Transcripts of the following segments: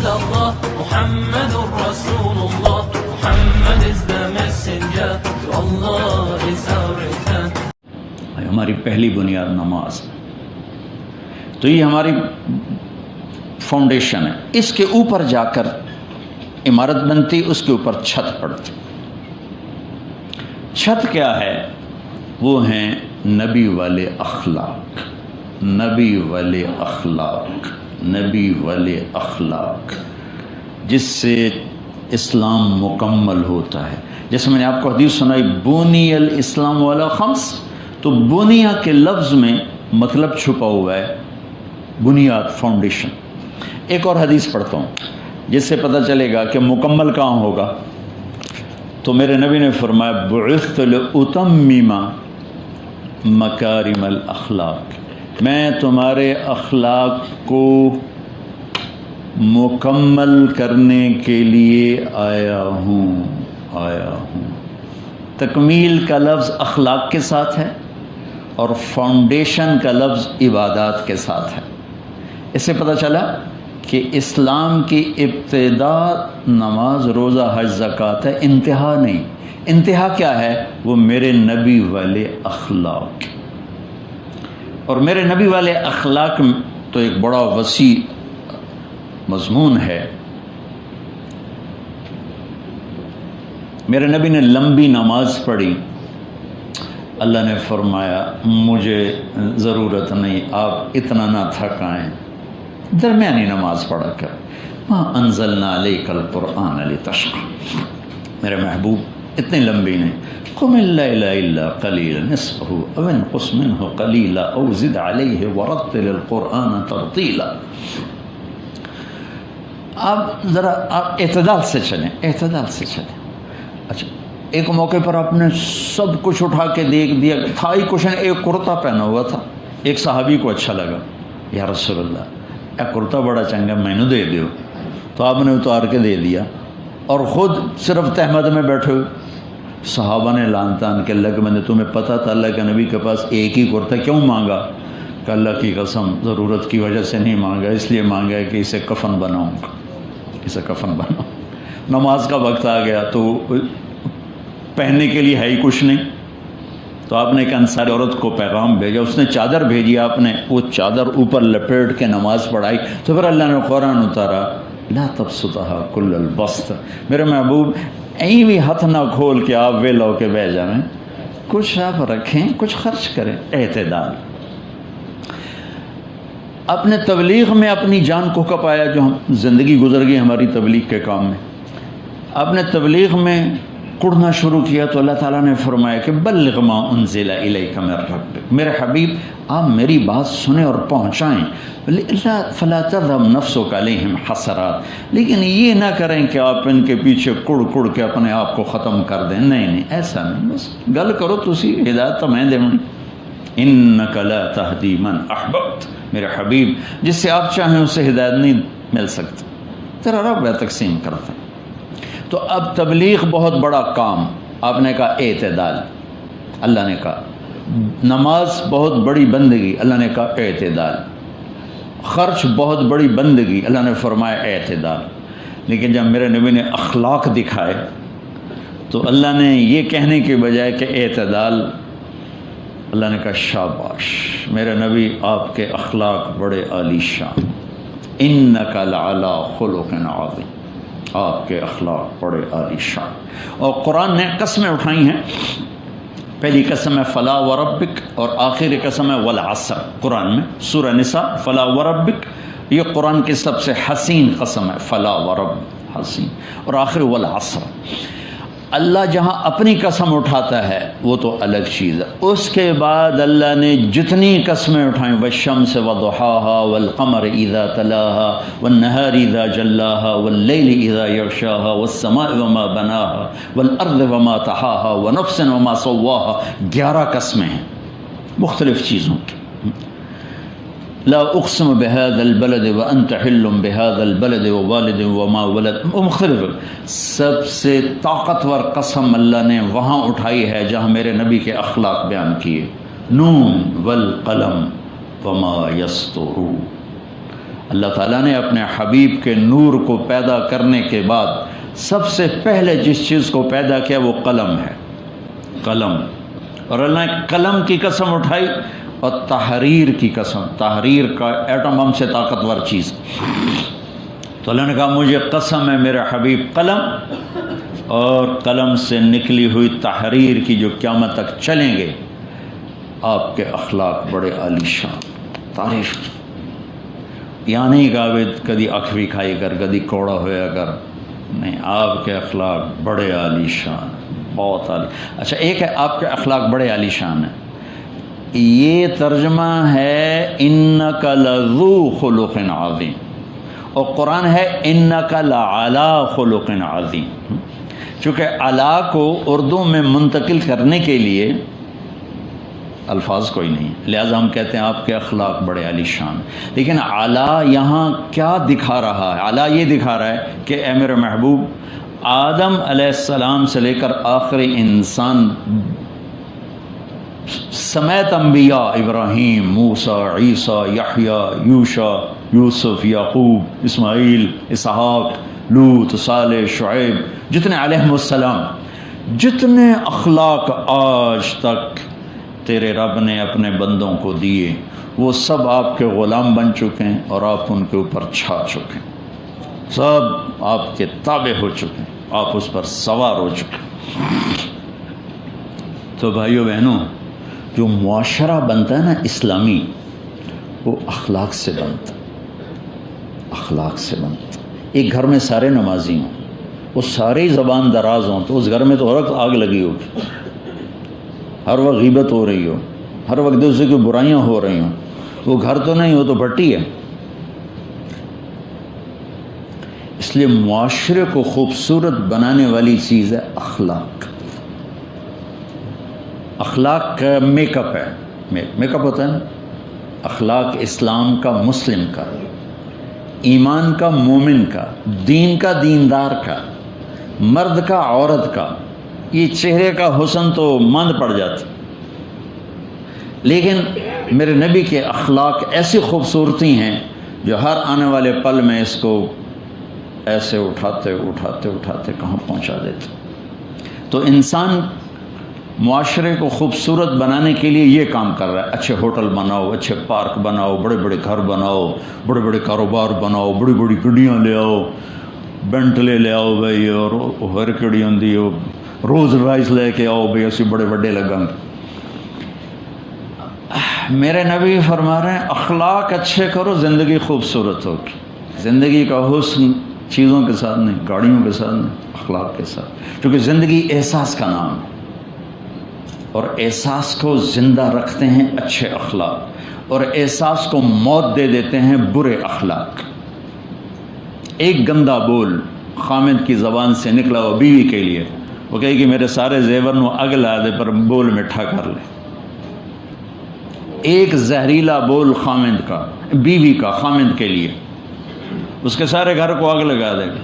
إلا الله محمد رسول الله Muhammad is the messenger to Allah is our return. ہماری پہلی بنیاد نماز، تو یہ ہماری فاؤنڈیشن ہے. اس کے اوپر جا کر عمارت بنتی، اس کے اوپر چھت پڑتی. چھت کیا ہے؟ وہ ہیں نبی والے اخلاق، نبی والے اخلاق، نبی والے اخلاق، جس سے اسلام مکمل ہوتا ہے. جیسے میں نے آپ کو حدیث سنائی بنی الاسلام والا خمس، تو بنیا کے لفظ میں مطلب چھپا ہوا ہے بنیاد، فاؤنڈیشن. ایک اور حدیث پڑھتا ہوں جس سے پتہ چلے گا کہ مکمل کہاں ہوگا. تو میرے نبی نے فرمایا بعثت لأتمم مکارم الاخلاق، میں تمہارے اخلاق کو مکمل کرنے کے لیے آیا ہوں. تکمیل کا لفظ اخلاق کے ساتھ ہے اور فاؤنڈیشن کا لفظ عبادات کے ساتھ ہے. اس سے پتہ چلا کہ اسلام کی ابتدا نماز، روزہ، حج، زکوٰۃ ہے، انتہا نہیں. انتہا کیا ہے؟ وہ میرے نبی والے اخلاق. اور میرے نبی والے اخلاق تو ایک بڑا وسیع مضمون ہے. میرے نبی نے لمبی نماز پڑھی، اللہ نے فرمایا مجھے ضرورت نہیں، آپ اتنا نہ تھکائیں، درمیانی نماز پڑھا کر. ما انزلنا علیک القرآن لتشقى، میرے محبوب اتنی لمبی نہیں. قم اللیل الا قلیلا نصفہ او انقص منہ قلیلا او زد علیہ ورتل القرآن ترتیلا. آپ ذرا اعتدال سے چلیں، اعتدال سے چلیں. اچھا، ایک موقع پر آپ نے سب کچھ اٹھا کے دیکھ دیا، تھا ہی کچھ نہیں، ایک کرتا پہنا ہوا تھا. ایک صحابی کو اچھا لگا، یا رسول اللہ اے کرتا بڑا چنگا، میں نے دے دیو. تو آپ نے اتار کے دے دیا اور خود صرف تہمت میں بیٹھے ہوئے. صحابہ نے لان تان کے اللہ کے بندے تمہیں پتہ تھا اللہ کے نبی کے پاس ایک ہی کرتا، کیوں مانگا؟ کہ اللہ کی قسم ضرورت کی وجہ سے نہیں مانگا، اس لیے مانگا ہے کہ اسے کفن بناؤں گا، اسے کفن بناؤں. نماز کا وقت آ گیا تو پہننے کے لیے ہے ہی کچھ نہیں. تو آپ نے ایک انصاری عورت کو پیغام بھیجا، اس نے چادر بھیجی، آپ نے وہ چادر اوپر لپیٹ کے نماز پڑھائی. تو پھر اللہ نے قرآن اتارا لا تبسطها کل البسط. میرے محبوب این بھی ہاتھ نہ کھول کے آپ ویل ہو کے بہ جائیں، کچھ آپ رکھیں، کچھ خرچ کریں. اعتدال. اپنے تبلیغ میں اپنی جان کو کپایا، جو ہم زندگی گزر گئی ہماری تبلیغ کے کام میں. آپ نے تبلیغ میں کڑنا شروع کیا تو اللہ تعالیٰ نے فرمایا کہ بلغ ما انزل الیک من ربک، میرے حبیب آپ میری بات سنیں اور پہنچائیں. فلا تذهب نفسک علیہم حسرات، لیکن یہ نہ کریں کہ آپ ان کے پیچھے کڑ کڑ کے اپنے آپ کو ختم کر دیں. نہیں، ایسا نہیں، بس گل کرو تسی، ہدایت تو میں دونی. انک لا تہدی من احببت، میرے حبیب جس سے آپ چاہیں اسے ہدایت نہیں مل سکتی، تیرا رب ہے تقسیم کرتا. تو اب تبلیغ بہت بڑا کام، آپ نے کہا اعتدال، اللہ نے کہا. نماز بہت بڑی بندگی، اللہ نے کہا اعتدال. خرچ بہت بڑی بندگی، اللہ نے فرمایا اعتدال. لیکن جب میرے نبی نے اخلاق دکھائے تو اللہ نے یہ کہنے کے بجائے کہ اعتدال، اللہ نے کہا شاباش میرے نبی آپ کے اخلاق بڑے عالی شان. انک لعلی خلق عظیم، آپ کے اخلاق بڑے عالی شان. اور قرآن نے قسمیں اٹھائی ہیں. پہلی قسم ہے فلا وربک، اور آخری قسم ہے والعصر. قرآن میں سورہ نساء فلا وربک، یہ قرآن کی سب سے حسین قسم ہے، فلا ورب، حسین. اور آخر والعصر. اللہ جہاں اپنی قسم اٹھاتا ہے وہ تو الگ چیز ہے. اس کے بعد اللہ نے جتنی قسمیں اٹھائیں، والشمس وضحاها والقمر اذا تلاها والنهار اذا جلاها والليل اذا يغشاها والسماء وما بناها والارض وما طحاها ونفس وما سواها. 11 قسمیں ہیں مختلف چیزوں کی. لا اقسم بهذا البلد وانت حل بهذا البلد ووالد وما ولد. مختلف. سب سے طاقتور قسم اللہ نے وہاں اٹھائی ہے جہاں میرے نبی کے اخلاق بیان کیے. نون والقلم وما یسطرون. اللہ تعالیٰ نے اپنے حبیب کے نور کو پیدا کرنے کے بعد سب سے پہلے جس چیز کو پیدا کیا وہ قلم ہے، قلم. اور اللہ نے قلم کی قسم اٹھائی اور تحریر کی قسم، تحریر کا ایٹم بم سے طاقتور چیز. تو اللہ نے کہا مجھے قسم ہے میرے حبیب قلم اور قلم سے نکلی ہوئی تحریر کی جو قیامت تک چلیں گے. آپ کے اخلاق بڑے عالی شان، تعریف. یہاں نہیں کہا کدی اکھوی کھائی کر کدی کوڑا ہویا کر، نہیں، آپ کے اخلاق بڑے عالی شان، بہت عالی. اچھا ایک ہے آپ کے اخلاق بڑے عالی شان ہیں، یہ ترجمہ ہے انک لذو خلق عظیم، اور قرآن ہے انک لعلی خلق عظیم. چونکہ علا کو اردو میں منتقل کرنے کے لیے الفاظ کوئی نہیں، لہذا ہم کہتے ہیں آپ کے اخلاق بڑے عالی شان. لیکن علا یہاں کیا دکھا رہا ہے؟ علا یہ دکھا رہا ہے کہ اے میرے محبوب، آدم علیہ السلام سے لے کر آخری انسان سمیت انبیاء، ابراہیم، موسیٰ، عیسیٰ، یحییٰ، یوشع، یوسف، یعقوب، اسماعیل، اسحاق، لوط، صالح، شعیب، جتنے علیہم السلام، جتنے اخلاق آج تک تیرے رب نے اپنے بندوں کو دیے، وہ سب آپ کے غلام بن چکے ہیں اور آپ ان کے اوپر چھا چکے ہیں، سب آپ کے تابع ہو چکے ہیں، آپ اس پر سوار ہو چکے ہیں. تو بھائیو بہنوں، جو معاشرہ بنتا ہے نا اسلامی، وہ اخلاق سے بنتا، اخلاق سے بنتا. ایک گھر میں سارے نمازی ہوں، وہ سارے ہی زبان دراز ہوں، تو اس گھر میں تو ہر وقت آگ لگی ہوگی، ہر وقت غیبت ہو رہی ہو، ہر وقت دوسرے کی برائیاں ہو رہی ہوں، وہ گھر تو نہیں، وہ تو بھٹی ہے. اس لیے معاشرے کو خوبصورت بنانے والی چیز ہے اخلاق. اخلاق کا میک اپ ہے، میک اپ ہوتا ہے نا. اخلاق اسلام کا، مسلم کا، ایمان کا، مومن کا، دین کا، دیندار کا، مرد کا، عورت کا. یہ چہرے کا حسن تو مند پڑ جاتا، لیکن میرے نبی کے اخلاق ایسی خوبصورتی ہیں جو ہر آنے والے پل میں اس کو ایسے اٹھاتے اٹھاتے اٹھاتے کہاں پہنچا دیتے. تو انسان معاشرے کو خوبصورت بنانے کے لیے یہ کام کر رہا ہے، اچھے ہوٹل بناؤ، اچھے پارک بناؤ، بڑے بڑے گھر بناؤ، بڑے بڑے کاروبار بناؤ، بڑی بڑی گڈیاں لے آؤ، بینٹلے لے آؤ بھائی، اور ہر کڑی ہوں روز رائس لے کے آؤ بھائی، اسی بڑے بڑے لگاں. میرے نبی فرما رہے ہیں اخلاق اچھے کرو، زندگی خوبصورت ہوگی. زندگی کا حسن چیزوں کے ساتھ نہیں، گاڑیوں کے ساتھ نہیں، اخلاق کے ساتھ. کیونکہ زندگی احساس کا نام ہے، اور احساس کو زندہ رکھتے ہیں اچھے اخلاق، اور احساس کو موت دے دیتے ہیں برے اخلاق. ایک گندا بول خامد کی زبان سے نکلا ہوا بیوی کے لیے، وہ کہے کہ میرے سارے زیور نو اگ لا دے پر بول میٹھا کر لے. ایک زہریلا بول خامد کا، بیوی کا خامد کے لیے، اس کے سارے گھر کو آگ لگا دے گا.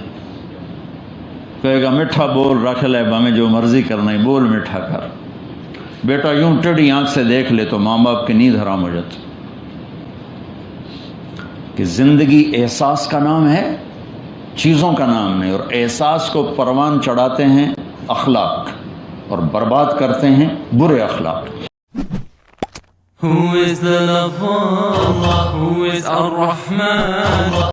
کہے گا میٹھا بول رکھ لے، ہمیں جو مرضی کرنا ہے، بول میٹھا کر. بیٹا یوں ٹیڑھی آنکھ سے دیکھ لے تو ماں باپ کی نیند حرام ہو جاتی. کہ زندگی احساس کا نام ہے، چیزوں کا نام نہیں. اور احساس کو پروان چڑھاتے ہیں اخلاق، اور برباد کرتے ہیں برے اخلاق. Who is the lover? Who is Ar-Rahman?